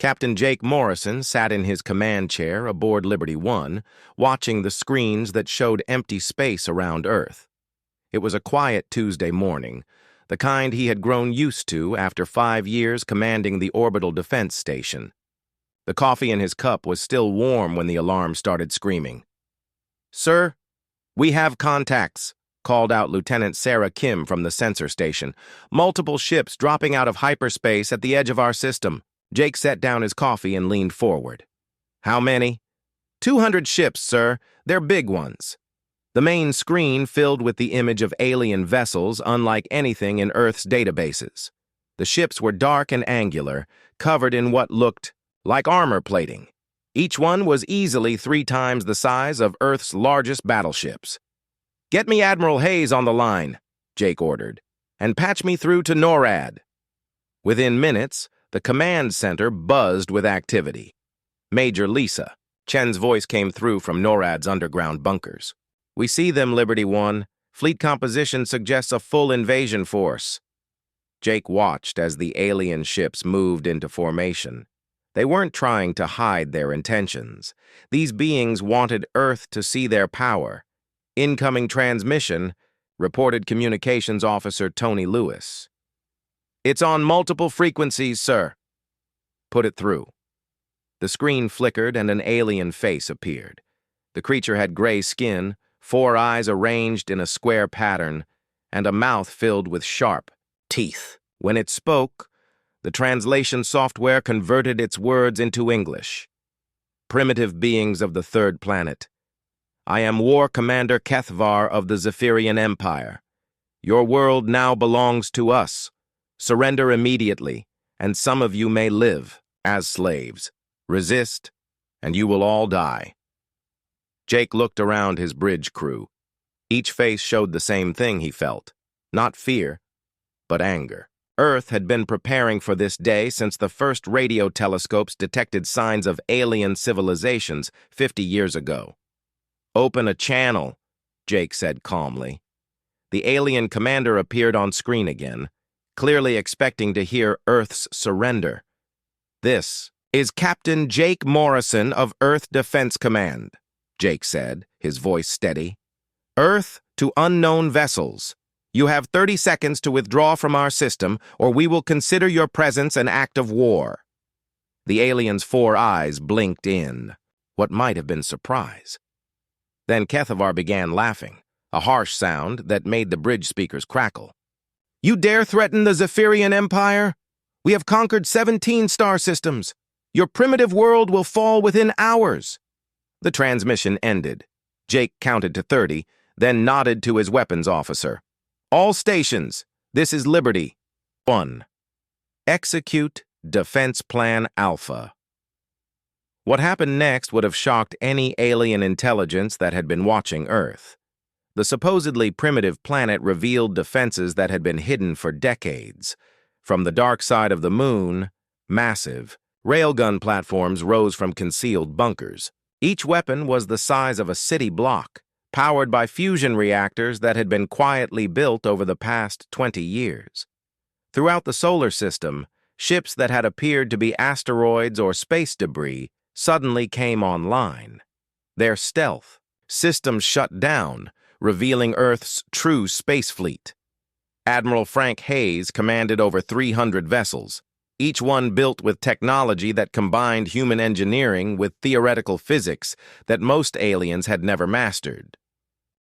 Captain Jake Morrison sat in his command chair aboard Liberty One, watching the screens that showed empty space around Earth. It was a quiet Tuesday morning, the kind he had grown used to after 5 years commanding the Orbital Defense Station. The coffee in his cup was still warm when the alarm started screaming. "Sir, we have contacts," called out Lieutenant Sarah Kim from the sensor station. "Multiple ships dropping out of hyperspace at the edge of our system." Jake set down his coffee and leaned forward. "How many?" 200 ships, sir. They're big ones." The main screen filled with the image of alien vessels unlike anything in Earth's databases. The ships were dark and angular, covered in what looked like armor plating. Each one was easily 3 times the size of Earth's largest battleships. "Get me Admiral Hayes on the line," Jake ordered, "and patch me through to NORAD." Within minutes, the command center buzzed with activity. "Major Lisa," Chen's voice came through from NORAD's underground bunkers. "We see them, Liberty One. Fleet composition suggests a full invasion force." Jake watched as the alien ships moved into formation. They weren't trying to hide their intentions. These beings wanted Earth to see their power. "Incoming transmission," reported Communications Officer Tony Lewis. "It's on multiple frequencies, sir." "Put it through." The screen flickered and an alien face appeared. The creature had gray skin, 4 eyes arranged in a square pattern, and a mouth filled with sharp teeth. When it spoke, the translation software converted its words into English. "Primitive beings of the 3rd planet. I am War Commander Kethvar of the Zephyrian Empire. Your world now belongs to us. Surrender immediately, and some of you may live as slaves. Resist, and you will all die." Jake looked around his bridge crew. Each face showed the same thing he felt. Not fear, but anger. Earth had been preparing for this day since the first radio telescopes detected signs of alien civilizations 50 years ago. "Open a channel," Jake said calmly. The alien commander appeared on screen again, clearly expecting to hear Earth's surrender. "This is Captain Jake Morrison of Earth Defense Command," Jake said, his voice steady. "Earth to unknown vessels. You have 30 seconds to withdraw from our system, or we will consider your presence an act of war." The alien's 4 eyes blinked in, what might have been surprise. Then Kethavar began laughing, a harsh sound that made the bridge speakers crackle. "You dare threaten the Zephyrian Empire? We have conquered 17 star systems. Your primitive world will fall within hours." The transmission ended. Jake counted to 30, then nodded to his weapons officer. "All stations, this is Liberty 1. Execute Defense Plan Alpha." What happened next would have shocked any alien intelligence that had been watching Earth. The supposedly primitive planet revealed defenses that had been hidden for decades. From the dark side of the moon, massive, railgun platforms rose from concealed bunkers. Each weapon was the size of a city block, powered by fusion reactors that had been quietly built over the past 20 years. Throughout the solar system, ships that had appeared to be asteroids or space debris suddenly came online. Their stealth systems shut down, revealing Earth's true space fleet. Admiral Frank Hayes commanded over 300 vessels, each one built with technology that combined human engineering with theoretical physics that most aliens had never mastered.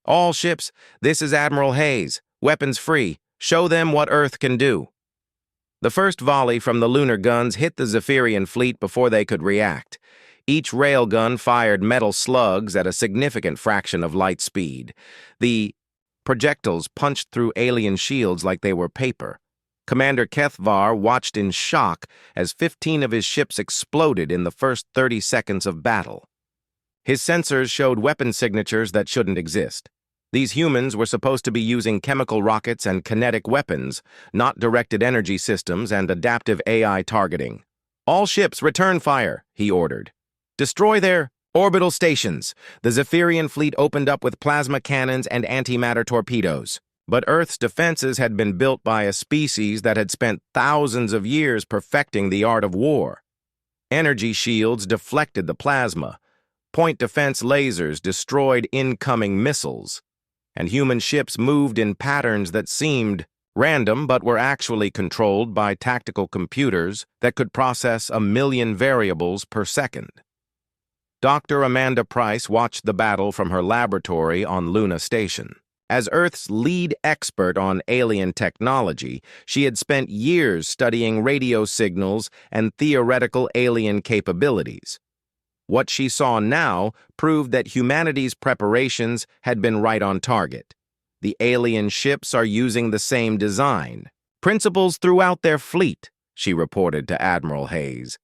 "All ships, this is Admiral Hayes. Weapons free. Show them what Earth can do." The first volley from the lunar guns hit the Zephyrian fleet before they could react. Each railgun fired metal slugs at a significant fraction of light speed. The projectiles punched through alien shields like they were paper. Commander Kethvar watched in shock as 15 of his ships exploded in the first 30 seconds of battle. His sensors showed weapon signatures that shouldn't exist. These humans were supposed to be using chemical rockets and kinetic weapons, not directed energy systems and adaptive AI targeting. "All ships return fire," he ordered. "Destroy their orbital stations." The Zephyrian fleet opened up with plasma cannons and antimatter torpedoes. But Earth's defenses had been built by a species that had spent thousands of years perfecting the art of war. Energy shields deflected the plasma. Point defense lasers destroyed incoming missiles. And human ships moved in patterns that seemed random but were actually controlled by tactical computers that could process 1,000,000 variables per second. Dr. Amanda Price watched the battle from her laboratory on Luna Station. As Earth's lead expert on alien technology, she had spent years studying radio signals and theoretical alien capabilities. What she saw now proved that humanity's preparations had been right on target. The alien ships are using the same design, principles throughout their fleet, she reported to Admiral Hayes.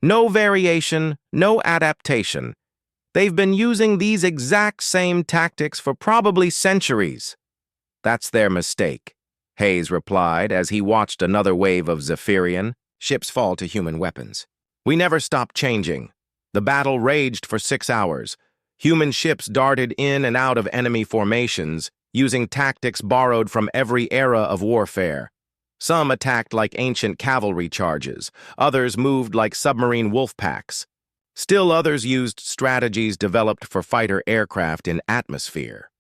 No variation, no adaptation. They've been using these exact same tactics for probably centuries. That's their mistake, Hayes replied as he watched another wave of Zephyrian ships fall to human weapons. We never stopped changing. The battle raged for 6 hours. Human ships darted in and out of enemy formations, using tactics borrowed from every era of warfare. Some attacked like ancient cavalry charges, others moved like submarine wolf packs. Still others used strategies developed for fighter aircraft in atmosphere.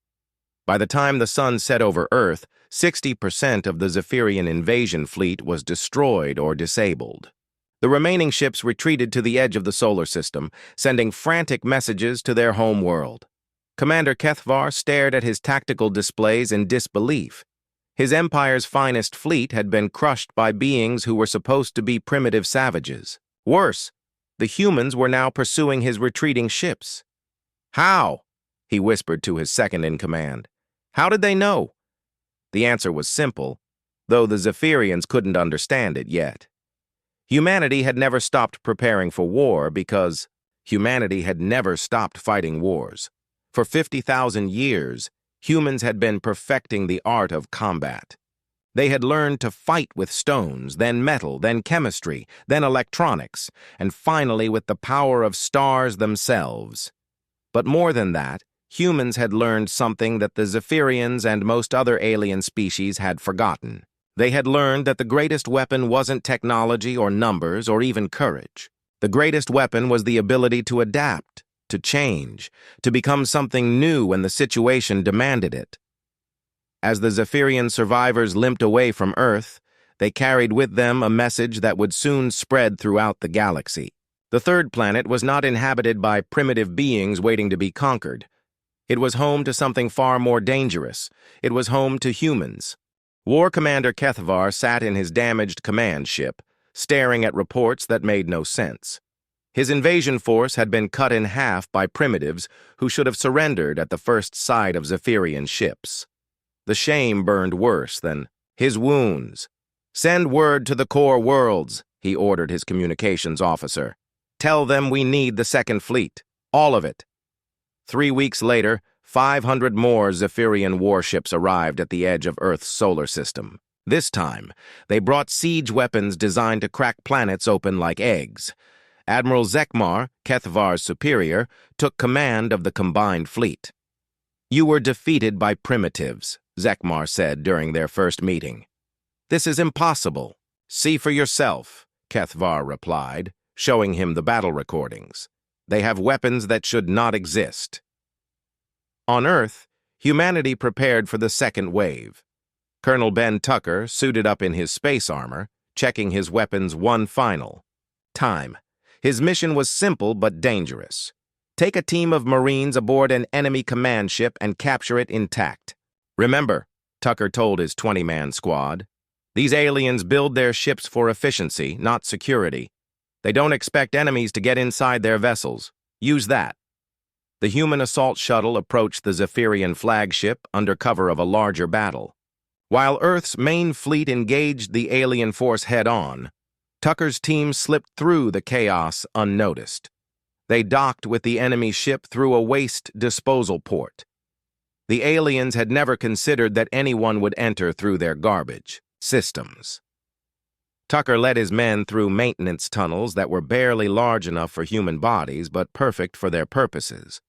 By the time the sun set over Earth, 60% of the Zephyrian invasion fleet was destroyed or disabled. The remaining ships retreated to the edge of the solar system, sending frantic messages to their home world. Commander Kethvar stared at his tactical displays in disbelief. His empire's finest fleet had been crushed by beings who were supposed to be primitive savages. Worse, the humans were now pursuing his retreating ships. How? He whispered to his second-in-command. How did they know? The answer was simple, though the Zephyrians couldn't understand it yet. Humanity had never stopped preparing for war because humanity had never stopped fighting wars. For 50,000 years, humans had been perfecting the art of combat. They had learned to fight with stones, then metal, then chemistry, then electronics, and finally with the power of stars themselves. But more than that, humans had learned something that the Zephyrians and most other alien species had forgotten. They had learned that the greatest weapon wasn't technology or numbers or even courage. The greatest weapon was the ability to adapt, to change, to become something new when the situation demanded it. As the Zephyrian survivors limped away from Earth, they carried with them a message that would soon spread throughout the galaxy. The third planet was not inhabited by primitive beings waiting to be conquered. It was home to something far more dangerous. It was home to humans. War Commander Kethvar sat in his damaged command ship, staring at reports that made no sense. His invasion force had been cut in half by primitives who should have surrendered at the first sight of Zephyrian ships. The shame burned worse than his wounds. Send word to the core worlds, he ordered his communications officer. Tell them we need the second fleet, all of it. 3 weeks later, 500 more Zephyrian warships arrived at the edge of Earth's solar system. This time, they brought siege weapons designed to crack planets open like eggs. Admiral Zekmar, Kethvar's superior, took command of the combined fleet. You were defeated by primitives, Zekmar said during their first meeting. This is impossible. See for yourself, Kethvar replied, showing him the battle recordings. They have weapons that should not exist. On Earth, humanity prepared for the second wave. Colonel Ben Tucker suited up in his space armor, checking his weapons one final time. His mission was simple but dangerous. Take a team of Marines aboard an enemy command ship and capture it intact. Remember, Tucker told his 20-man squad, these aliens build their ships for efficiency, not security. They don't expect enemies to get inside their vessels. Use that. The human assault shuttle approached the Zephyrian flagship under cover of a larger battle. While Earth's main fleet engaged the alien force head-on, Tucker's team slipped through the chaos unnoticed. They docked with the enemy ship through a waste disposal port. The aliens had never considered that anyone would enter through their garbage systems. Tucker led his men through maintenance tunnels that were barely large enough for human bodies but perfect for their purposes.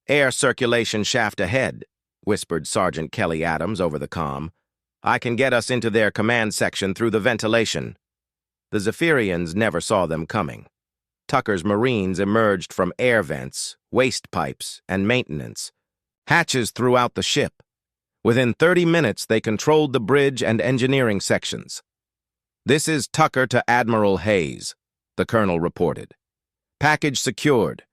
Air circulation shaft ahead, whispered Sergeant Kelly Adams over the comm. I can get us into their command section through the ventilation. The Zephyrians never saw them coming. Tucker's Marines emerged from air vents, waste pipes, and maintenance. Hatches throughout the ship. Within 30 minutes, they controlled the bridge and engineering sections. "This is Tucker to Admiral Hayes," the colonel reported. "Package secured.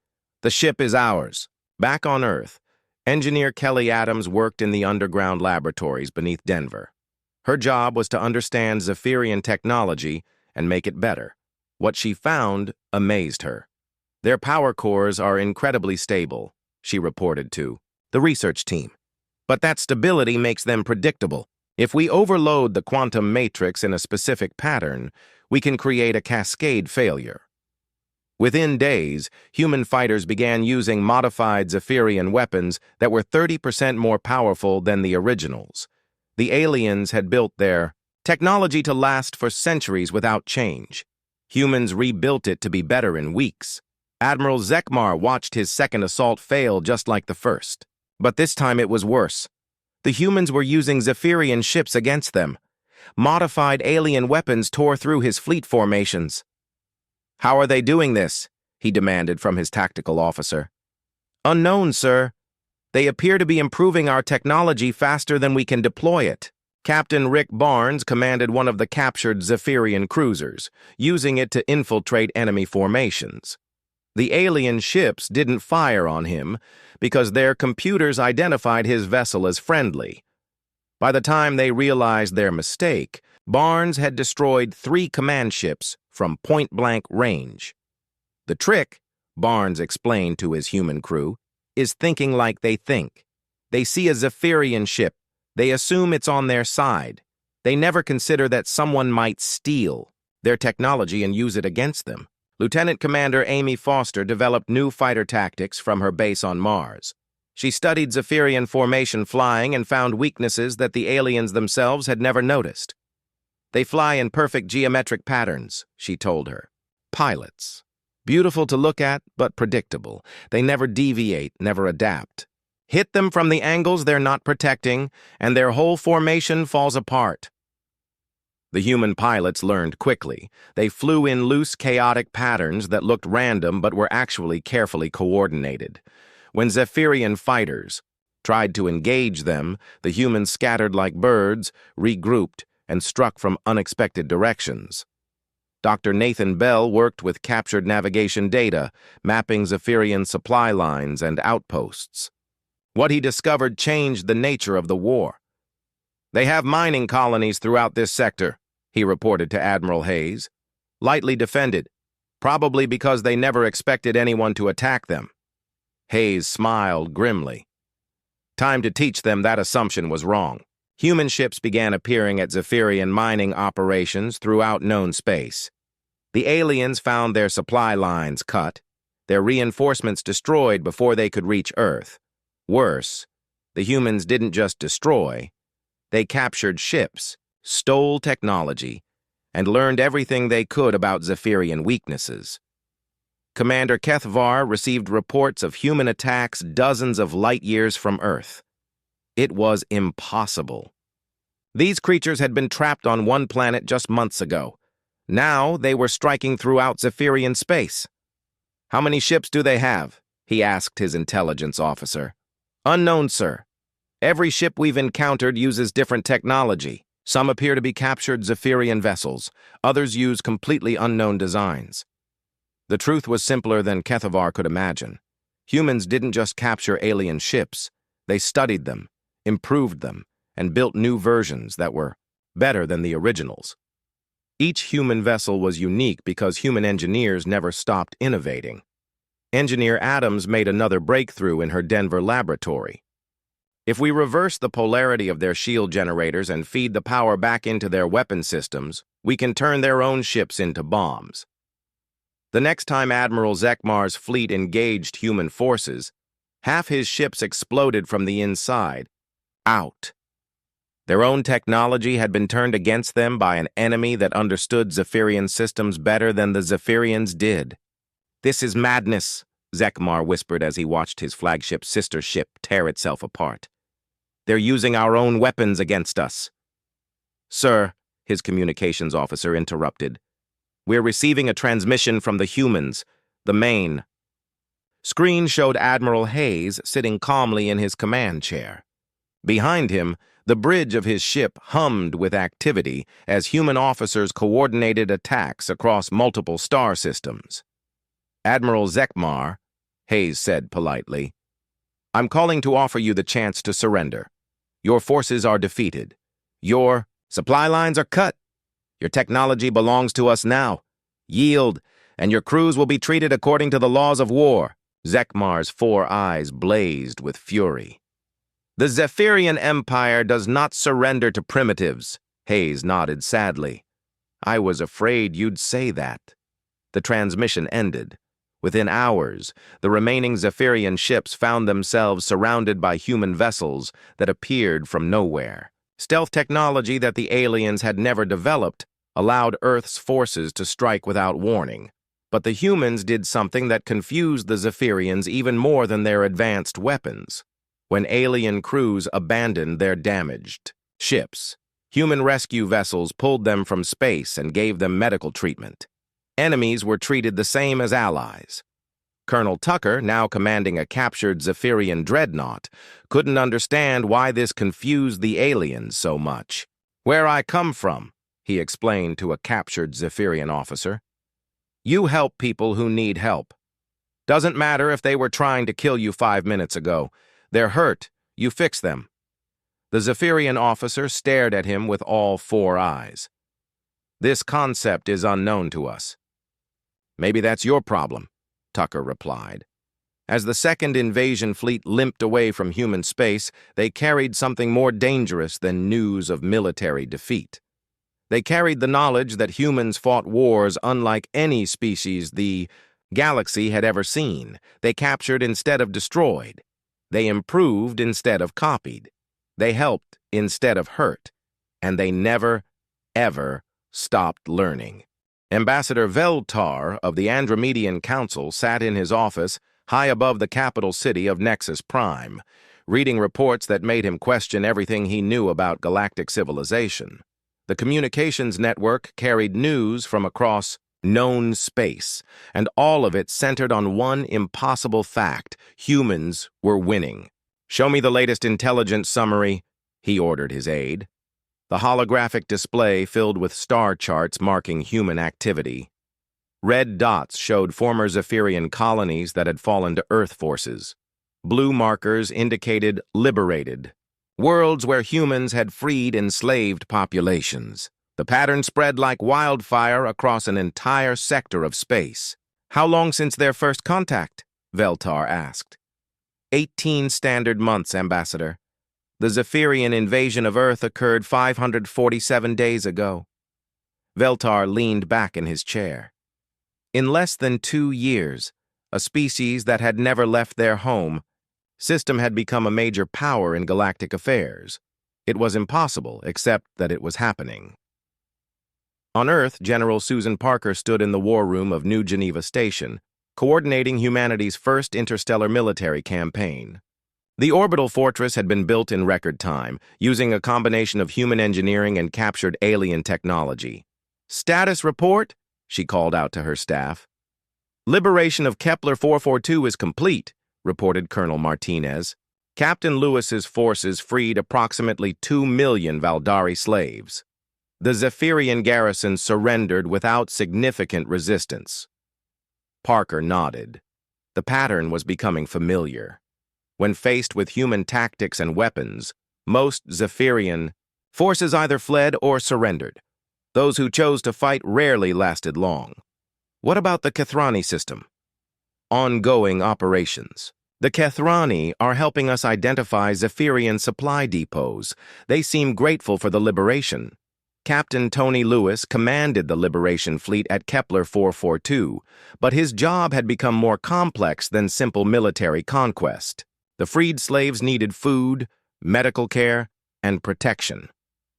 The ship is ours." Back on Earth, engineer Kelly Adams worked in the underground laboratories beneath Denver. Her job was to understand Zephyrian technology and make it better. What she found amazed her. "Their power cores are incredibly stable," she reported to the research team. "But that stability makes them predictable. If we overload the quantum matrix in a specific pattern, we can create a cascade failure." Within days, human fighters began using modified Zephyrian weapons that were 30% more powerful than the originals. The aliens had built their technology to last for centuries without change. Humans rebuilt it to be better in weeks. Admiral Zekmar watched his second assault fail just like the first. But this time it was worse. The humans were using Zephyrian ships against them. Modified alien weapons tore through his fleet formations. "How are they doing this?" he demanded from his tactical officer. "Unknown, sir. They appear to be improving our technology faster than we can deploy it." Captain Rick Barnes commanded one of the captured Zephyrian cruisers, using it to infiltrate enemy formations. The alien ships didn't fire on him because their computers identified his vessel as friendly. By the time they realized their mistake, Barnes had destroyed 3 command ships from point-blank range. "The trick," Barnes explained to his human crew, "is thinking like they think. They see a Zephyrian ship. They assume it's on their side. They never consider that someone might steal their technology and use it against them." Lieutenant Commander Amy Foster developed new fighter tactics from her base on Mars. She studied Zephyrian formation flying and found weaknesses that the aliens themselves had never noticed. "They fly in perfect geometric patterns," she told her. "Pilots. Beautiful to look at, but predictable. They never deviate, never adapt. Hit them from the angles they're not protecting, and their whole formation falls apart." The human pilots learned quickly. They flew in loose, chaotic patterns that looked random but were actually carefully coordinated. When Zephyrian fighters tried to engage them, the humans scattered like birds, regrouped, and struck from unexpected directions. Dr. Nathan Bell worked with captured navigation data, mapping Zephyrian supply lines and outposts. What he discovered changed the nature of the war. "They have mining colonies throughout this sector," he reported to Admiral Hayes. "Lightly defended, probably because they never expected anyone to attack them." Hayes smiled grimly. Time to teach them that assumption was wrong. Human ships began appearing at Zephyrian mining operations throughout known space. The aliens found their supply lines cut, their reinforcements destroyed before they could reach Earth. Worse, the humans didn't just destroy, they captured ships, stole technology, and learned everything they could about Zephyrian weaknesses. Commander Kethvar received reports of human attacks dozens of light years from Earth. It was impossible. These creatures had been trapped on one planet just months ago. Now they were striking throughout Zephyrian space. "How many ships do they have?" he asked his intelligence officer. "Unknown, sir. Every ship we've encountered uses different technology. Some appear to be captured Zephyrian vessels. Others use completely unknown designs." The truth was simpler than Kethavar could imagine. Humans didn't just capture alien ships. They studied them, improved them, and built new versions that were better than the originals. Each human vessel was unique because human engineers never stopped innovating. Engineer Adams made another breakthrough in her Denver laboratory. If we reverse the polarity of their shield generators and feed the power back into their weapon systems, we can turn their own ships into bombs. The next time Admiral Zekmar's fleet engaged human forces, half his ships exploded from the inside, out. Their own technology had been turned against them by an enemy that understood Zephyrian systems better than the Zephyrians did. "This is madness," Zekmar whispered as he watched his flagship sister ship tear itself apart. "They're using our own weapons against us." "Sir," his communications officer interrupted, "we're receiving a transmission from the humans. The main screen showed Admiral Hayes sitting calmly in his command chair. Behind him, the bridge of his ship hummed with activity as human officers coordinated attacks across multiple star systems. "Admiral Zekmar," Hayes said politely, "I'm calling to offer you the chance to surrender. Your forces are defeated. Your supply lines are cut. Your technology belongs to us now. Yield, and your crews will be treated according to the laws of war." Zekmar's 4 eyes blazed with fury. "The Zephyrian Empire does not surrender to primitives," Hayes nodded sadly. "I was afraid you'd say that." The transmission ended. Within hours, the remaining Zephyrian ships found themselves surrounded by human vessels that appeared from nowhere. Stealth technology that the aliens had never developed allowed Earth's forces to strike without warning. But the humans did something that confused the Zephyrians even more than their advanced weapons. When alien crews abandoned their damaged ships, human rescue vessels pulled them from space and gave them medical treatment. Enemies were treated the same as allies. Colonel Tucker, now commanding a captured Zephyrian dreadnought, couldn't understand why this confused the aliens so much. "Where I come from," he explained to a captured Zephyrian officer, "you help people who need help. Doesn't matter if they were trying to kill you 5 minutes ago. They're hurt. You fix them." The Zephyrian officer stared at him with all 4 eyes. "This concept is unknown to us." "Maybe that's your problem," Tucker replied. As the second invasion fleet limped away from human space, they carried something more dangerous than news of military defeat. They carried the knowledge that humans fought wars unlike any species the galaxy had ever seen. They captured instead of destroyed. They improved instead of copied. They helped instead of hurt. And they never, ever stopped learning. Ambassador Veltar of the Andromedian Council sat in his office high above the capital city of Nexus Prime, reading reports that made him question everything he knew about galactic civilization. The communications network carried news from across known space, and all of it centered on one impossible fact: humans were winning. "Show me the latest intelligence summary," he ordered his aide. The holographic display filled with star charts marking human activity. Red dots showed former Zephyrian colonies that had fallen to Earth forces. Blue markers indicated liberated, worlds where humans had freed enslaved populations. The pattern spread like wildfire across an entire sector of space. "How long since their first contact?" Veltar asked. 18 standard months, Ambassador. The Zephyrian invasion of Earth occurred 547 days ago. Veltar leaned back in his chair. In less than 2 years, a species that had never left their home system had become a major power in galactic affairs. It was impossible, except that it was happening. On Earth, General Susan Parker stood in the war room of New Geneva Station, coordinating humanity's first interstellar military campaign. The orbital fortress had been built in record time, using a combination of human engineering and captured alien technology. "Status report," she called out to her staff. "Liberation of Kepler 442 is complete," reported Colonel Martinez. "Captain Lewis's forces freed approximately 2 million Valdari slaves. The Zephyrian garrison surrendered without significant resistance." Parker nodded. The pattern was becoming familiar. When faced with human tactics and weapons, most Zephyrian forces either fled or surrendered. Those who chose to fight rarely lasted long. What about the Kethrani system? Ongoing operations. The Kethrani are helping us identify Zephyrian supply depots. They seem grateful for the liberation. Captain Tony Lewis commanded the Liberation Fleet at Kepler 442, but his job had become more complex than simple military conquest. The freed slaves needed food, medical care, and protection.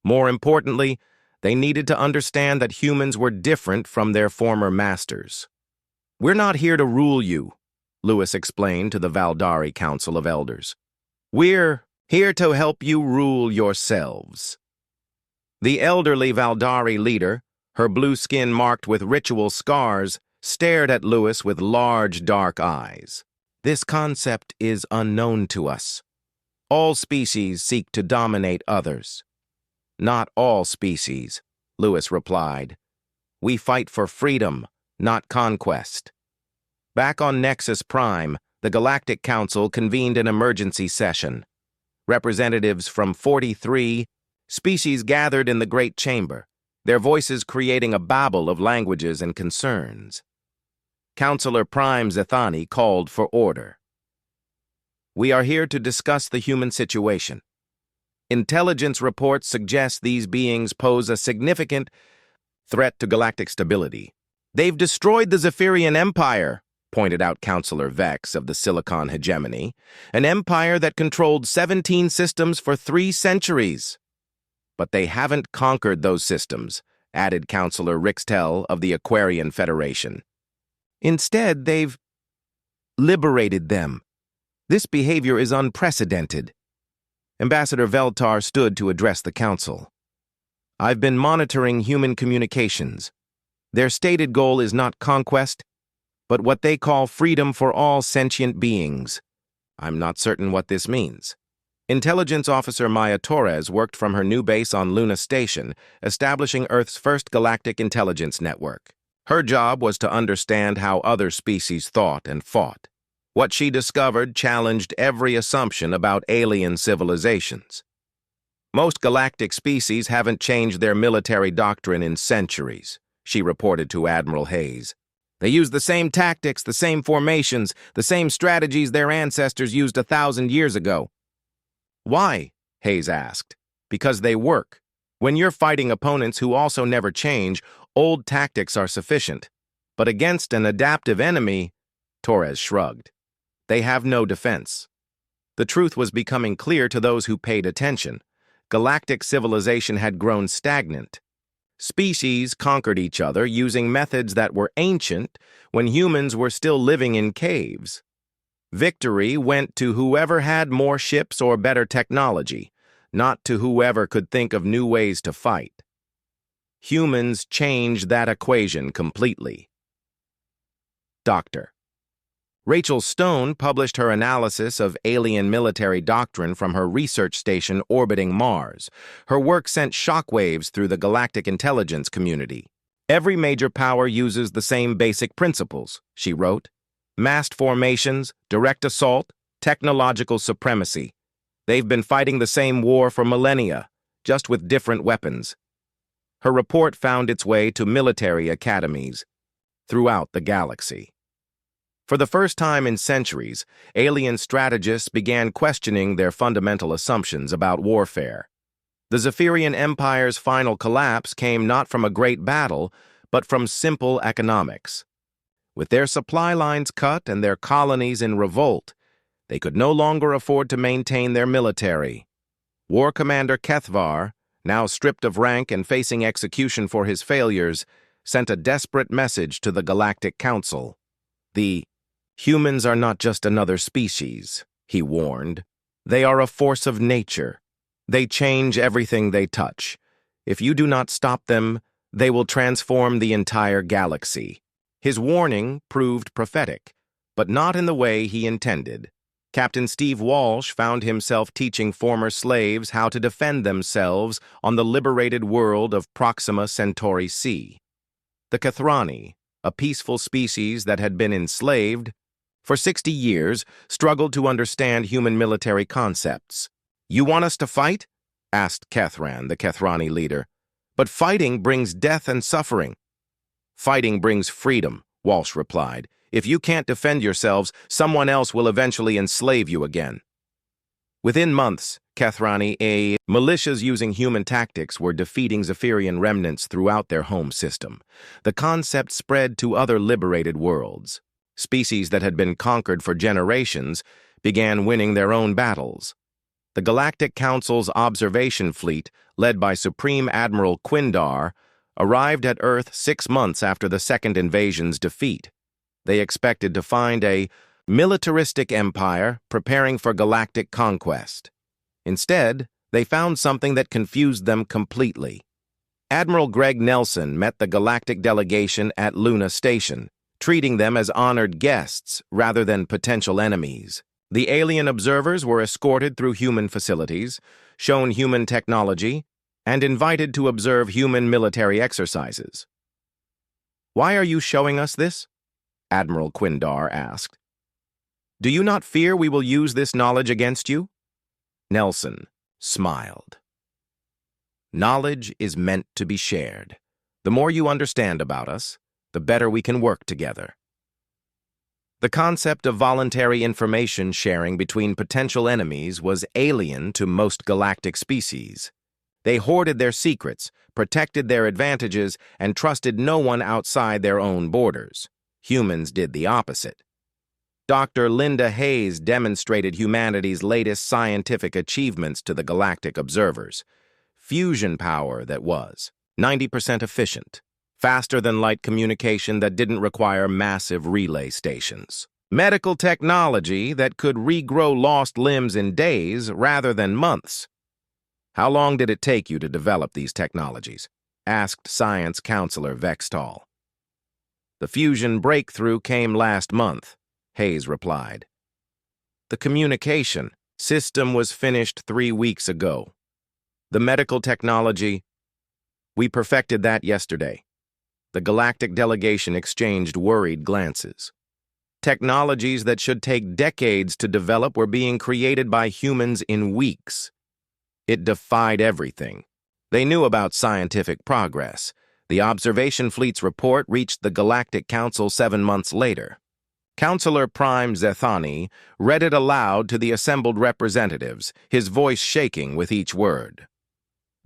More importantly, they needed to understand that humans were different from their former masters. "We're not here to rule you," Lewis explained to the Valdari Council of Elders. "We're here to help you rule yourselves." The elderly Valdari leader, her blue skin marked with ritual scars, stared at Lewis with large, dark eyes. "This concept is unknown to us. All species seek to dominate others." "Not all species," Lewis replied. "We fight for freedom, not conquest." Back on Nexus Prime, the Galactic Council convened an emergency session. Representatives from 43 species gathered in the Great Chamber, their voices creating a babel of languages and concerns. Counselor Prime Zethani called for order. "We are here to discuss the human situation. Intelligence reports suggest these beings pose a significant threat to galactic stability. They've destroyed the Zephyrian Empire," pointed out Counselor Vex of the Silicon Hegemony, "an empire that controlled 17 systems for 3 centuries. "But they haven't conquered those systems," added Counselor Rixtel of the Aquarian Federation. "Instead, they've liberated them. This behavior is unprecedented." Ambassador Veltar stood to address the council. "I've been monitoring human communications. Their stated goal is not conquest, but what they call freedom for all sentient beings. I'm not certain what this means." Intelligence Officer Maya Torres worked from her new base on Luna Station, establishing Earth's first galactic intelligence network. Her job was to understand how other species thought and fought. What she discovered challenged every assumption about alien civilizations. "Most galactic species haven't changed their military doctrine in centuries," she reported to Admiral Hayes. "They use the same tactics, the same formations, the same strategies their ancestors used 1,000 years ago." "Why?" Hayes asked. "Because they work. When you're fighting opponents who also never change, old tactics are sufficient. But against an adaptive enemy," Torres shrugged, "they have no defense." The truth was becoming clear to those who paid attention. Galactic civilization had grown stagnant. Species conquered each other using methods that were ancient when humans were still living in caves. Victory went to whoever had more ships or better technology, not to whoever could think of new ways to fight. Humans changed that equation completely. Dr. Rachel Stone published her analysis of alien military doctrine from her research station orbiting Mars. Her work sent shockwaves through the galactic intelligence community. "Every major power uses the same basic principles," she wrote. "Massed formations, direct assault, technological supremacy. They've been fighting the same war for millennia, just with different weapons." Her report found its way to military academies throughout the galaxy. For the first time in centuries, alien strategists began questioning their fundamental assumptions about warfare. The Zephyrian Empire's final collapse came not from a great battle, but from simple economics. With their supply lines cut and their colonies in revolt, they could no longer afford to maintain their military. War Commander Kethvar, now stripped of rank and facing execution for his failures, sent a desperate message to the Galactic Council. "The humans are not just another species," he warned. "They are a force of nature. They change everything they touch. If you do not stop them, they will transform the entire galaxy." His warning proved prophetic, but not in the way he intended. Captain Steve Walsh found himself teaching former slaves how to defend themselves on the liberated world of Proxima Centauri C. The Kathrani, a peaceful species that had been enslaved, for 60 years struggled to understand human military concepts. "You want us to fight?" asked Kethran, the Kathrani leader. "But fighting brings death and suffering." "Fighting brings freedom," Walsh replied. "If you can't defend yourselves, someone else will eventually enslave you again." Within months, Kathrani, militias using human tactics were defeating Zephyrian remnants throughout their home system. The concept spread to other liberated worlds. Species that had been conquered for generations began winning their own battles. The Galactic Council's observation fleet, led by Supreme Admiral Quindar, arrived at Earth 6 months after the Second Invasion's defeat. They expected to find a militaristic empire preparing for galactic conquest. Instead, they found something that confused them completely. Admiral Greg Nelson met the galactic delegation at Luna Station, treating them as honored guests rather than potential enemies. The alien observers were escorted through human facilities, shown human technology, and invited to observe human military exercises. "Why are you showing us this?" Admiral Quindar asked. "Do you not fear we will use this knowledge against you?" Nelson smiled. "Knowledge is meant to be shared. The more you understand about us, the better we can work together." The concept of voluntary information sharing between potential enemies was alien to most galactic species. They hoarded their secrets, protected their advantages, and trusted no one outside their own borders. Humans did the opposite. Dr. Linda Hayes demonstrated humanity's latest scientific achievements to the galactic observers. Fusion power that was 90% efficient, faster than light communication that didn't require massive relay stations. Medical technology that could regrow lost limbs in days rather than months. "How long did it take you to develop these technologies?" asked science counselor Vextall. "The fusion breakthrough came last month," Hayes replied. "The communication system was finished 3 weeks ago. The medical technology, we perfected that yesterday." The galactic delegation exchanged worried glances. Technologies that should take decades to develop were being created by humans in weeks. It defied everything. They knew about scientific progress. The observation fleet's report reached the Galactic Council 7 months later. Counselor Prime Zethani read it aloud to the assembled representatives, his voice shaking with each word.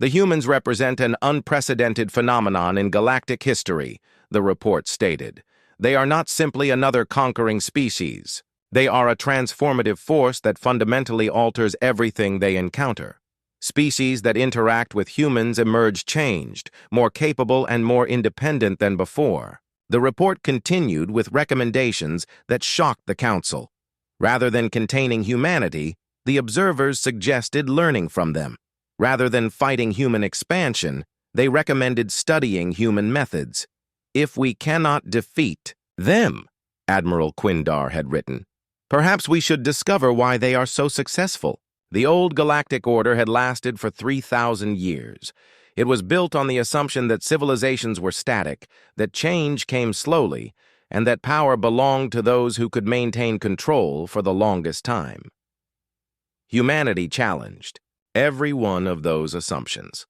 "The humans represent an unprecedented phenomenon in galactic history," the report stated. "They are not simply another conquering species. They are a transformative force that fundamentally alters everything they encounter. Species that interact with humans emerge changed, more capable and more independent than before." The report continued with recommendations that shocked the Council. Rather than containing humanity, the observers suggested learning from them. Rather than fighting human expansion, they recommended studying human methods. "If we cannot defeat them," Admiral Quindar had written, "perhaps we should discover why they are so successful." The old galactic order had lasted for 3,000 years. It was built on the assumption that civilizations were static, that change came slowly, and that power belonged to those who could maintain control for the longest time. Humanity challenged every one of those assumptions.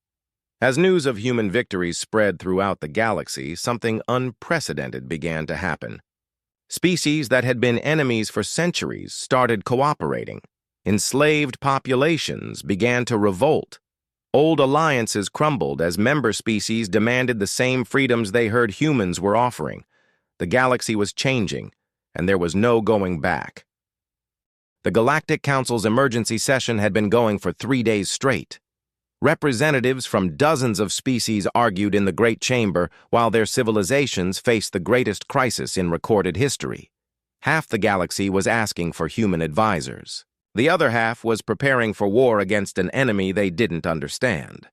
As news of human victories spread throughout the galaxy, something unprecedented began to happen. Species that had been enemies for centuries started cooperating. Enslaved populations began to revolt. Old alliances crumbled as member species demanded the same freedoms they heard humans were offering. The galaxy was changing, and there was no going back. The Galactic Council's emergency session had been going for 3 days straight. Representatives from dozens of species argued in the Great Chamber while their civilizations faced the greatest crisis in recorded history. Half the galaxy was asking for human advisors. The other half was preparing for war against an enemy they didn't understand.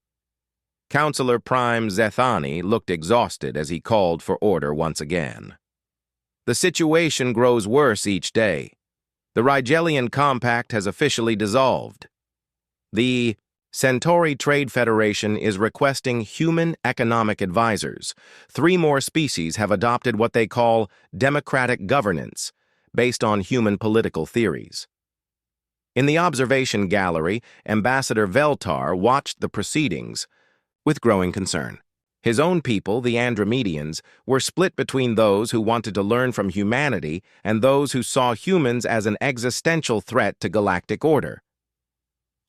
Counselor Prime Zethani looked exhausted as he called for order once again. "The situation grows worse each day. The Rigelian Compact has officially dissolved. The Centauri Trade Federation is requesting human economic advisors. 3 more species have adopted what they call democratic governance, based on human political theories." In the observation gallery, Ambassador Veltar watched the proceedings with growing concern. His own people, the Andromedians, were split between those who wanted to learn from humanity and those who saw humans as an existential threat to galactic order.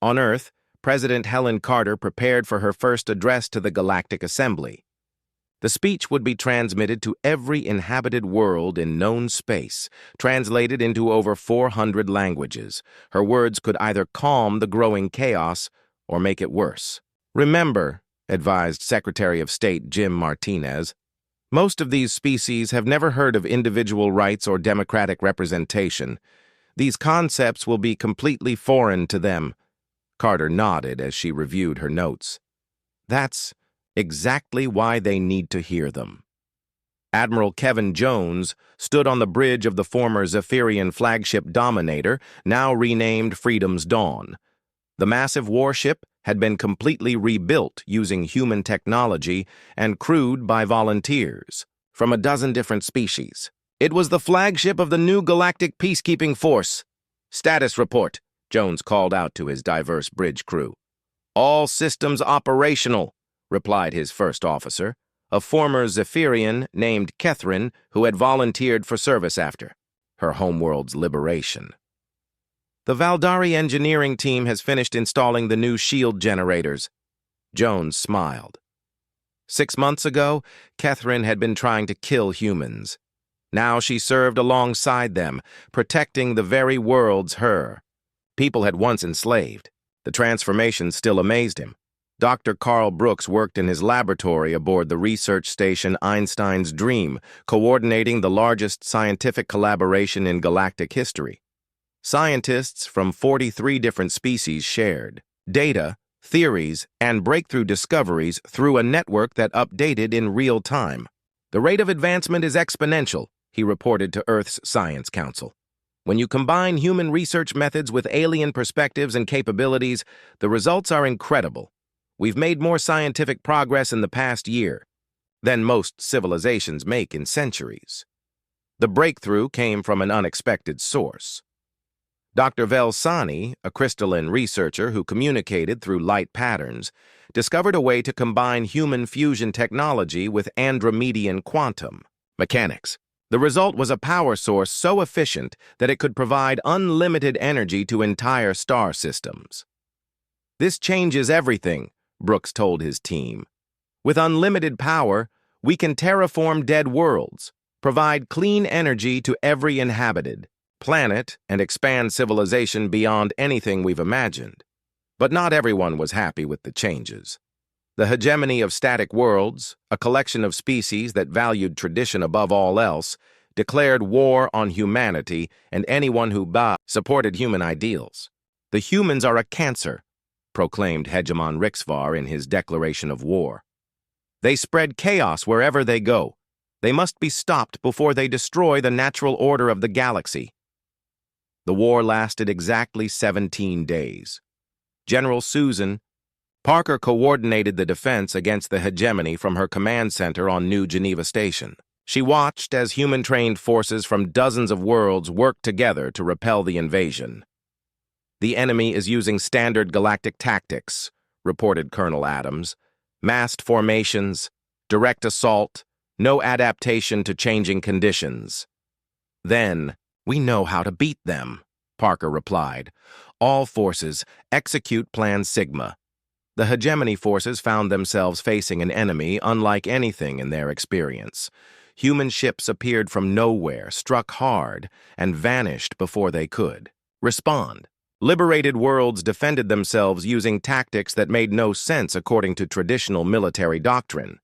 On Earth, President Helen Carter prepared for her first address to the Galactic Assembly. The speech would be transmitted to every inhabited world in known space, translated into over 400 languages. Her words could either calm the growing chaos or make it worse. "Remember," advised Secretary of State Jim Martinez, "most of these species have never heard of individual rights or democratic representation. These concepts will be completely foreign to them." Carter nodded as she reviewed her notes. "That's exactly why they need to hear them." Admiral Kevin Jones stood on the bridge of the former Zephyrian flagship Dominator, now renamed Freedom's Dawn. The massive warship had been completely rebuilt using human technology and crewed by volunteers from a dozen different species. It was the flagship of the new Galactic Peacekeeping Force. "Status report," Jones called out to his diverse bridge crew. "All systems operational," replied his first officer, a former Zephyrian named Catherine who had volunteered for service after her homeworld's liberation. "The Valdari engineering team has finished installing the new shield generators." Jones smiled. 6 months ago, Catherine had been trying to kill humans. Now she served alongside them, protecting the very worlds her people had once enslaved. The transformation still amazed him. Dr. Carl Brooks worked in his laboratory aboard the research station Einstein's Dream, coordinating the largest scientific collaboration in galactic history. Scientists from 43 different species shared data, theories, and breakthrough discoveries through a network that updated in real time. "The rate of advancement is exponential," he reported to Earth's Science Council. "When you combine human research methods with alien perspectives and capabilities, the results are incredible. We've made more scientific progress in the past year than most civilizations make in centuries." The breakthrough came from an unexpected source. Dr. Velsani, a crystalline researcher who communicated through light patterns, discovered a way to combine human fusion technology with Andromedian quantum mechanics. The result was a power source so efficient that it could provide unlimited energy to entire star systems. "This changes everything," Brooks told his team. "With unlimited power, we can terraform dead worlds, provide clean energy to every inhabited planet, and expand civilization beyond anything we've imagined." But not everyone was happy with the changes. The hegemony of static worlds, a collection of species that valued tradition above all else, declared war on humanity and anyone who supported human ideals. "The humans are a cancer," proclaimed Hegemon Rixvar in his declaration of war. "They spread chaos wherever they go. They must be stopped before they destroy the natural order of the galaxy." The war lasted exactly 17 days. General Susan Parker coordinated the defense against the hegemony from her command center on New Geneva Station. She watched as human-trained forces from dozens of worlds worked together to repel the invasion. "The enemy is using standard galactic tactics," reported Colonel Adams. "Massed formations, direct assault, no adaptation to changing conditions." "Then, we know how to beat them," Parker replied. "All forces, execute Plan Sigma." The hegemony forces found themselves facing an enemy unlike anything in their experience. Human ships appeared from nowhere, struck hard, and vanished before they could respond. Liberated worlds defended themselves using tactics that made no sense according to traditional military doctrine.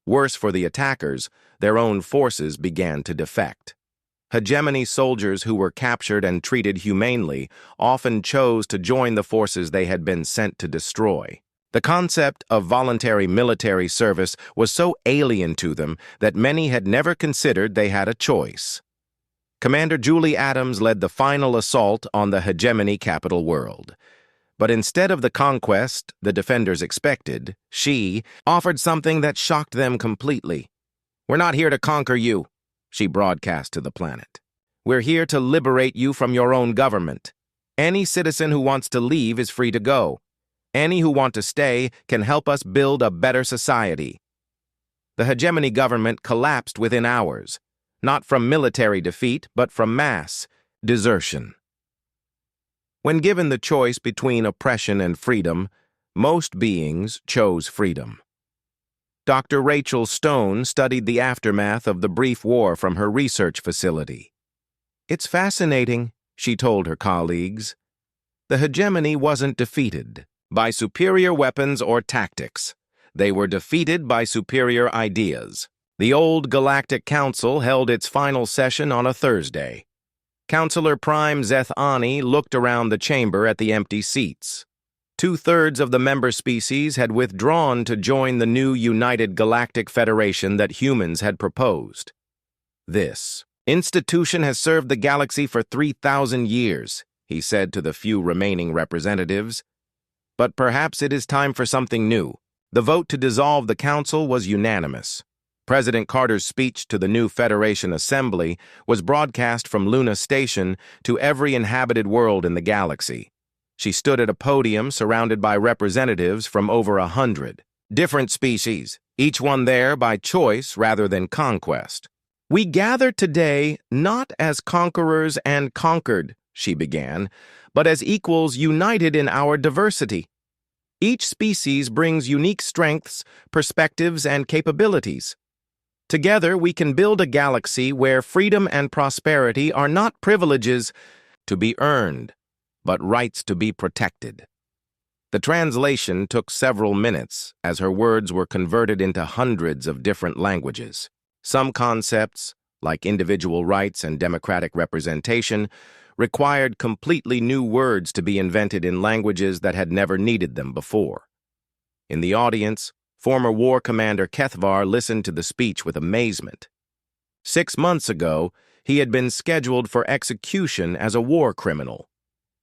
Worse for the attackers, their own forces began to defect. Hegemony soldiers who were captured and treated humanely often chose to join the forces they had been sent to destroy. The concept of voluntary military service was so alien to them that many had never considered they had a choice. Commander Julie Adams led the final assault on the hegemony capital world. But instead of the conquest the defenders expected, she offered something that shocked them completely. "We're not here to conquer you," she broadcast to the planet. "We're here to liberate you from your own government. Any citizen who wants to leave is free to go. Any who want to stay can help us build a better society." The hegemony government collapsed within hours, not from military defeat, but from mass desertion. When given the choice between oppression and freedom, most beings chose freedom. Dr. Rachel Stone studied the aftermath of the brief war from her research facility. "It's fascinating," she told her colleagues. "The hegemony wasn't defeated by superior weapons or tactics. They were defeated by superior ideas." The old Galactic Council held its final session on a Thursday. Counselor Prime Zeth Ani looked around the chamber at the empty seats. Two-thirds of the member species had withdrawn to join the new United Galactic Federation that humans had proposed. This institution has served the galaxy for 3,000 years, he said to the few remaining representatives. But perhaps it is time for something new. The vote to dissolve the council was unanimous. President Carter's speech to the new Federation Assembly was broadcast from Luna Station to every inhabited world in the galaxy. She stood at a podium surrounded by representatives from over 100 different species, each one there by choice rather than conquest. "We gather today not as conquerors and conquered," she began, "but as equals united in our diversity. Each species brings unique strengths, perspectives, and capabilities. Together, we can build a galaxy where freedom and prosperity are not privileges to be earned, but rights to be protected." The translation took several minutes as her words were converted into hundreds of different languages. Some concepts, like individual rights and democratic representation, required completely new words to be invented in languages that had never needed them before. In the audience, former War Commander Kethvar listened to the speech with amazement. 6 months ago, he had been scheduled for execution as a war criminal.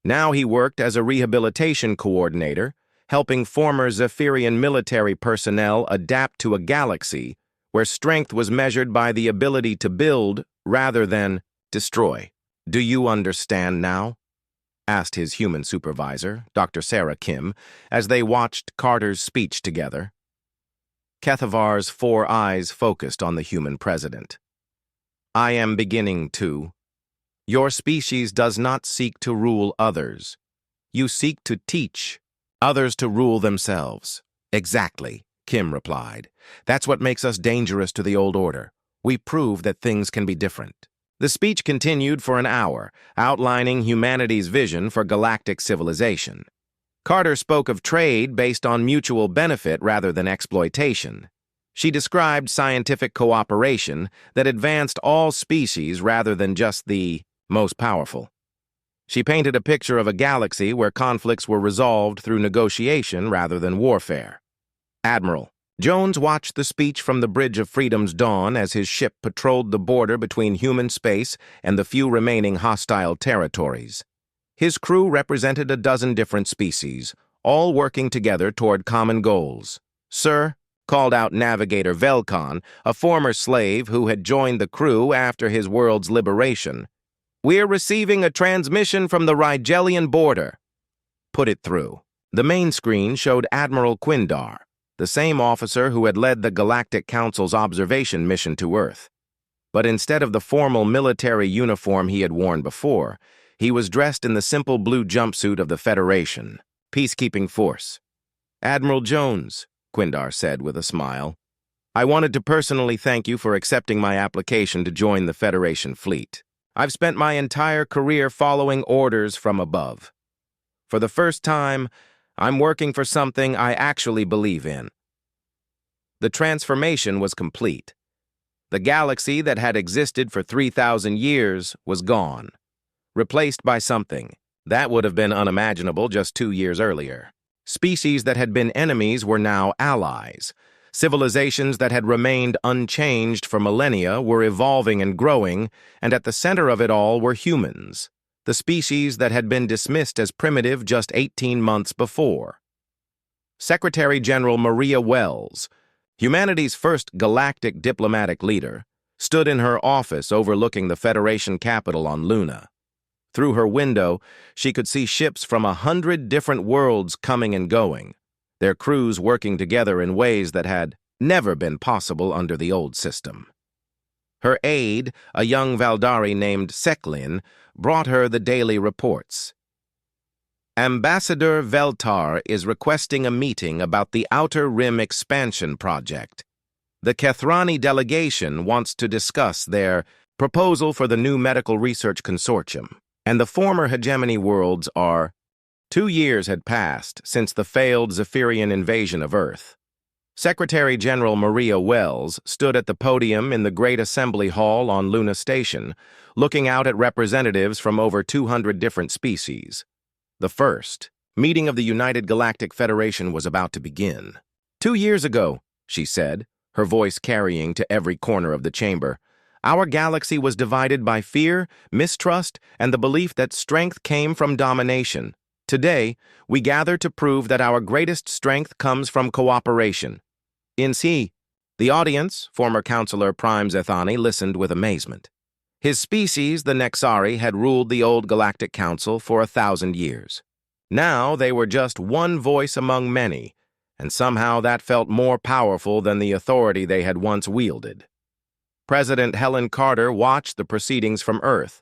Now he worked as a rehabilitation coordinator, helping former Zephyrian military personnel adapt to a galaxy where strength was measured by the ability to build rather than destroy. "Do you understand now?" asked his human supervisor, Dr. Sarah Kim, as they watched Carter's speech together. Kethavar's 4 eyes focused on the human president. "I am beginning to. Your species does not seek to rule others. You seek to teach others to rule themselves." "Exactly," Kim replied. "That's what makes us dangerous to the old order. We prove that things can be different." The speech continued for an hour, outlining humanity's vision for galactic civilization. Carter spoke of trade based on mutual benefit rather than exploitation. She described scientific cooperation that advanced all species rather than just the most powerful. She painted a picture of a galaxy where conflicts were resolved through negotiation rather than warfare. Admiral Jones watched the speech from the Bridge of Freedom's dawn as his ship patrolled the border between human space and the few remaining hostile territories. His crew represented a dozen different species, all working together toward common goals. "Sir," called out Navigator Velcon, a former slave who had joined the crew after his world's liberation, "we're receiving a transmission from the Rigelian border." "Put it through." The main screen showed Admiral Quindar, the same officer who had led the Galactic Council's observation mission to Earth. But instead of the formal military uniform he had worn before, he was dressed in the simple blue jumpsuit of the Federation, Peacekeeping Force. "Admiral Jones," Quindar said with a smile, "I wanted to personally thank you for accepting my application to join the Federation fleet. I've spent my entire career following orders from above. For the first time, I'm working for something I actually believe in." The transformation was complete. The galaxy that had existed for 3,000 years was gone, replaced by something that would have been unimaginable just 2 years earlier. Species that had been enemies were now allies. Civilizations that had remained unchanged for millennia were evolving and growing, and at the center of it all were humans, the species that had been dismissed as primitive just 18 months before. Secretary General Maria Wells, humanity's first galactic diplomatic leader, stood in her office overlooking the Federation capital on Luna. Through her window, she could see ships from 100 different worlds coming and going, their crews working together in ways that had never been possible under the old system. Her aide, a young Valdari named Seklin, brought her the daily reports. "Ambassador Veltar is requesting a meeting about the Outer Rim Expansion Project. The Kethrani delegation wants to discuss their proposal for the new Medical Research Consortium, and the former hegemony worlds are..." 2 years had passed since the failed Zephyrian invasion of Earth. Secretary General Maria Wells stood at the podium in the Great Assembly Hall on Luna Station, looking out at representatives from over 200 different species. The first Meeting of the United Galactic Federation was about to begin. 2 years ago, she said, her voice carrying to every corner of the chamber, our galaxy was divided by fear, mistrust, and the belief that strength came from domination. Today, we gather to prove that our greatest strength comes from cooperation. The audience, former Counselor Prime Zethani, listened with amazement. His species, the Nexari, had ruled the old Galactic Council for 1,000 years. Now they were just one voice among many, and somehow that felt more powerful than the authority they had once wielded. President Helen Carter watched the proceedings from Earth,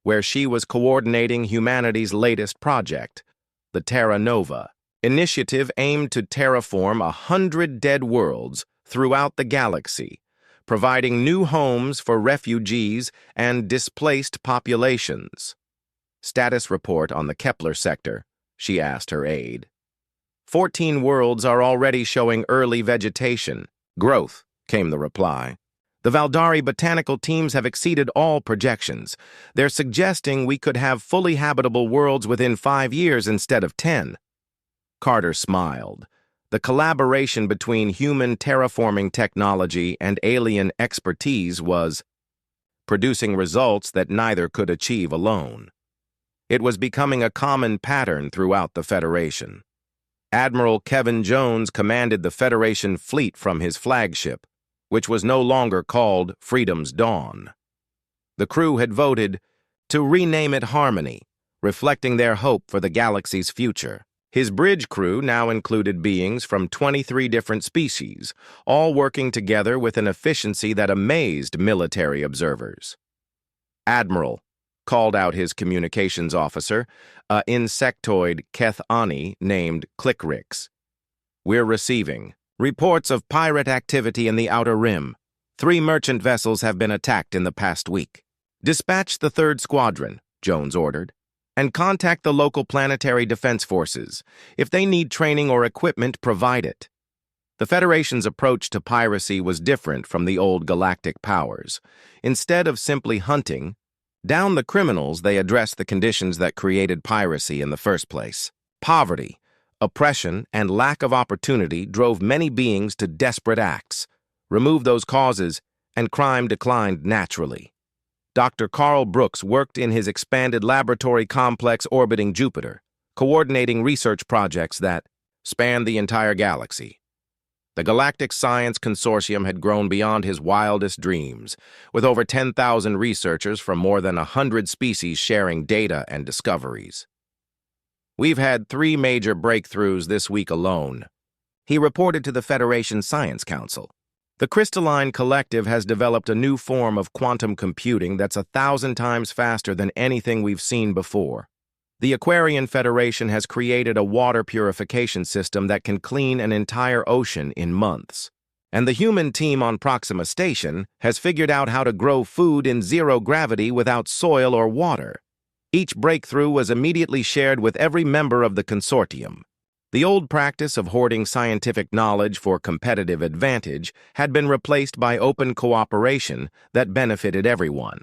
where she was coordinating humanity's latest project, the Terra Nova initiative aimed to terraform 100 dead worlds throughout the galaxy, providing new homes for refugees and displaced populations. Status report on the Kepler sector, she asked her aide. 14 worlds are already showing early vegetation. Growth, came the reply. The Valdari botanical teams have exceeded all projections. They're suggesting we could have fully habitable worlds within 5 years instead of 10. Carter smiled. The collaboration between human terraforming technology and alien expertise was producing results that neither could achieve alone. It was becoming a common pattern throughout the Federation. Admiral Kevin Jones commanded the Federation fleet from his flagship, which was no longer called Freedom's Dawn. The crew had voted to rename it Harmony, reflecting their hope for the galaxy's future. His bridge crew now included beings from 23 different species, all working together with an efficiency that amazed military observers. Admiral called out his communications officer, a insectoid Keth Ani named Clickrix. We're receiving reports of pirate activity in the Outer Rim. 3 merchant vessels have been attacked in the past week. Dispatch the 3rd Squadron, Jones ordered, and contact the local planetary defense forces. If they need training or equipment, provide it. The Federation's approach to piracy was different from the old galactic powers. Instead of simply hunting down the criminals, they addressed the conditions that created piracy in the first place. Poverty, oppression, and lack of opportunity drove many beings to desperate acts. Remove those causes, and crime declined naturally. Dr. Carl Brooks worked in his expanded laboratory complex orbiting Jupiter, coordinating research projects that spanned the entire galaxy. The Galactic Science Consortium had grown beyond his wildest dreams, with over 10,000 researchers from more than 100 species sharing data and discoveries. We've had 3 major breakthroughs this week alone, he reported to the Federation Science Council. The Crystalline Collective has developed a new form of quantum computing that's 1,000 times faster than anything we've seen before. The Aquarian Federation has created a water purification system that can clean an entire ocean in months. And the human team on Proxima Station has figured out how to grow food in zero gravity without soil or water. Each breakthrough was immediately shared with every member of the consortium. The old practice of hoarding scientific knowledge for competitive advantage had been replaced by open cooperation that benefited everyone.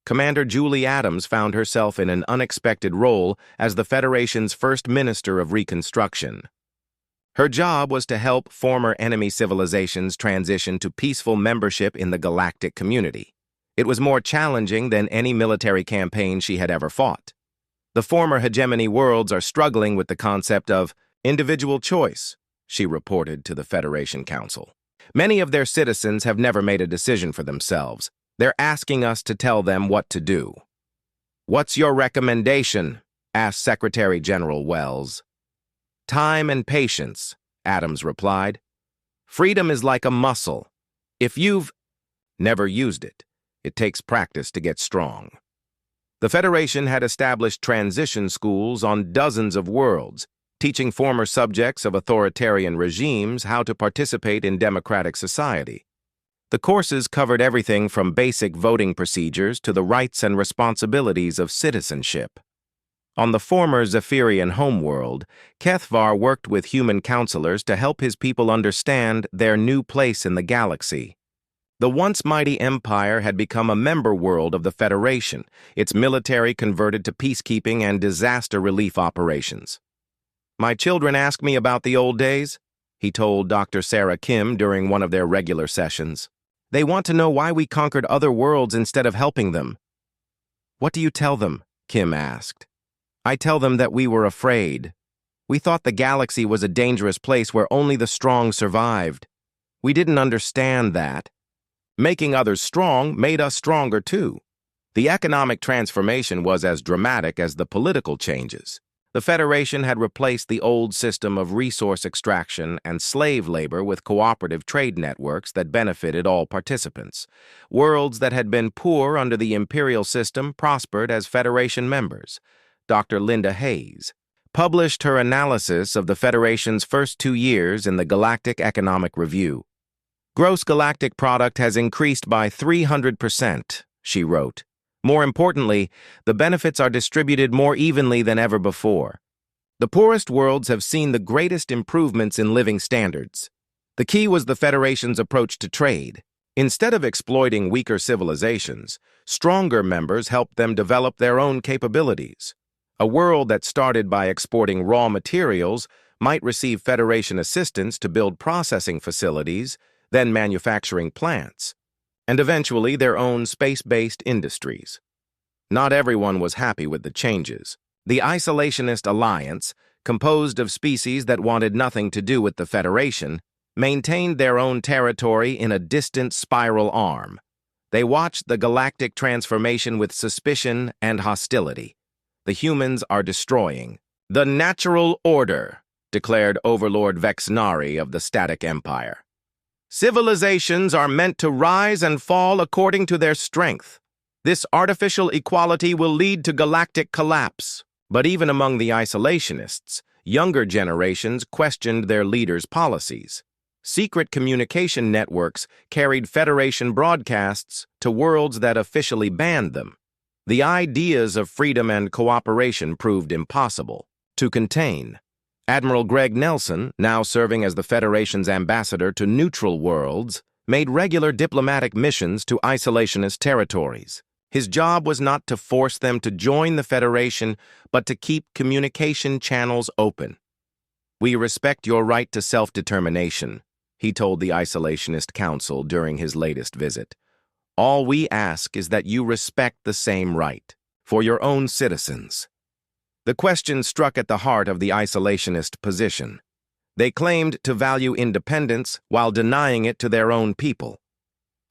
Commander Julie Adams found herself in an unexpected role as the Federation's first Minister of Reconstruction. Her job was to help former enemy civilizations transition to peaceful membership in the galactic community. It was more challenging than any military campaign she had ever fought. The former hegemony worlds are struggling with the concept of individual choice, she reported to the Federation Council. Many of their citizens have never made a decision for themselves. They're asking us to tell them what to do. What's your recommendation? Asked Secretary General Wells. Time and patience, Adams replied. Freedom is like a muscle. If you've never used it, it takes practice to get strong. The Federation had established transition schools on dozens of worlds, teaching former subjects of authoritarian regimes how to participate in democratic society. The courses covered everything from basic voting procedures to the rights and responsibilities of citizenship. On the former Zephyrian homeworld, Kethvar worked with human counselors to help his people understand their new place in the galaxy. The once mighty empire had become a member world of the Federation, its military converted to peacekeeping and disaster relief operations. "My children ask me about the old days," he told Dr. Sarah Kim during one of their regular sessions. "They want to know why we conquered other worlds instead of helping them." "What do you tell them?" Kim asked. "I tell them that we were afraid. We thought the galaxy was a dangerous place where only the strong survived. We didn't understand that. Making others strong made us stronger too. The economic transformation was as dramatic as the political changes. The Federation had replaced the old system of resource extraction and slave labor with cooperative trade networks that benefited all participants. Worlds that had been poor under the imperial system prospered as Federation members. Dr. Linda Hayes published her analysis of the Federation's first 2 years in the Galactic Economic Review. "Gross galactic product has increased by 300%, she wrote. More importantly, the benefits are distributed more evenly than ever before. The poorest worlds have seen the greatest improvements in living standards. The key was the Federation's approach to trade. Instead of exploiting weaker civilizations, stronger members helped them develop their own capabilities. A world that started by exporting raw materials might receive Federation assistance to build processing facilities, then manufacturing plants, and eventually their own space-based industries. Not everyone was happy with the changes. The Isolationist Alliance, composed of species that wanted nothing to do with the Federation, maintained their own territory in a distant spiral arm. They watched the galactic transformation with suspicion and hostility. "The humans are destroying the natural order," declared Overlord Vexnari of the Static Empire. "Civilizations are meant to rise and fall according to their strength. This artificial equality will lead to galactic collapse." But even among the isolationists, younger generations questioned their leaders' policies. Secret communication networks carried Federation broadcasts to worlds that officially banned them. The ideas of freedom and cooperation proved impossible to contain. Admiral Greg Nelson, now serving as the Federation's ambassador to neutral worlds, made regular diplomatic missions to isolationist territories. His job was not to force them to join the Federation, but to keep communication channels open. "We respect your right to self-determination," he told the Isolationist Council during his latest visit. "All we ask is that you respect the same right for your own citizens." The question struck at the heart of the isolationist position. They claimed to value independence while denying it to their own people.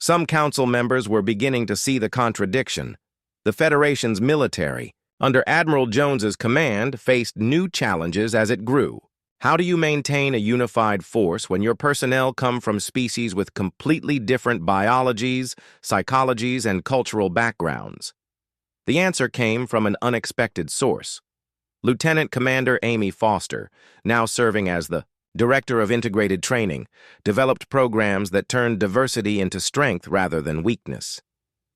Some council members were beginning to see the contradiction. The Federation's military, under Admiral Jones's command, faced new challenges as it grew. How do you maintain a unified force when your personnel come from species with completely different biologies, psychologies, and cultural backgrounds? The answer came from an unexpected source. Lieutenant Commander Amy Foster, now serving as the Director of Integrated Training, developed programs that turned diversity into strength rather than weakness.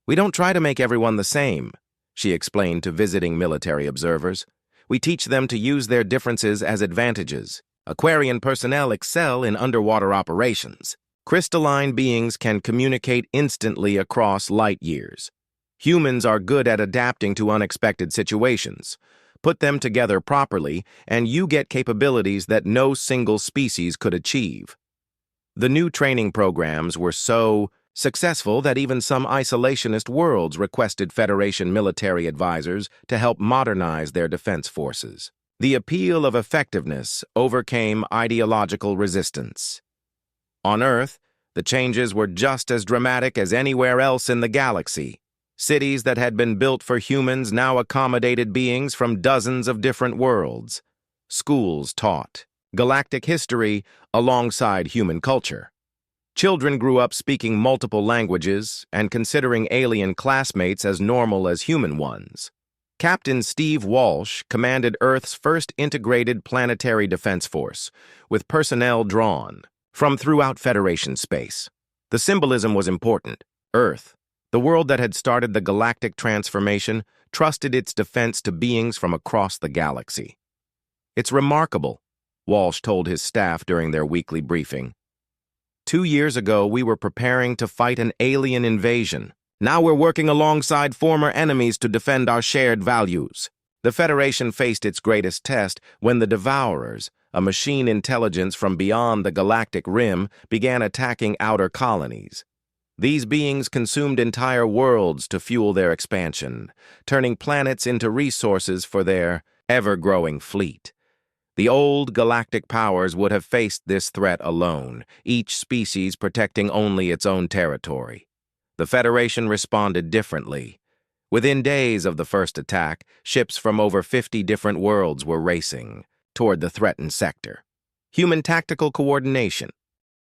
"We don't try to make everyone the same," she explained to visiting military observers. "We teach them to use their differences as advantages. Aquarian personnel excel in underwater operations. Crystalline beings can communicate instantly across light years. Humans are good at adapting to unexpected situations. Put them together properly, and you get capabilities that no single species could achieve." The new training programs were so successful that even some isolationist worlds requested Federation military advisors to help modernize their defense forces. The appeal of effectiveness overcame ideological resistance. On Earth, the changes were just as dramatic as anywhere else in the galaxy. Cities that had been built for humans now accommodated beings from dozens of different worlds. Schools taught galactic history alongside human culture. Children grew up speaking multiple languages and considering alien classmates as normal as human ones. Captain Steve Walsh commanded Earth's first integrated planetary defense force, with personnel drawn from throughout Federation space. The symbolism was important. Earth, the world that had started the galactic transformation, trusted its defense to beings from across the galaxy. "It's remarkable," Walsh told his staff during their weekly briefing. 2 years ago, we were preparing to fight an alien invasion. Now we're working alongside former enemies to defend our shared values. The Federation faced its greatest test when the Devourers, a machine intelligence from beyond the galactic rim, began attacking outer colonies. These beings consumed entire worlds to fuel their expansion, turning planets into resources for their ever-growing fleet. The old galactic powers would have faced this threat alone, each species protecting only its own territory. The Federation responded differently. Within days of the first attack, ships from over 50 different worlds were racing toward the threatened sector. Human tactical coordination,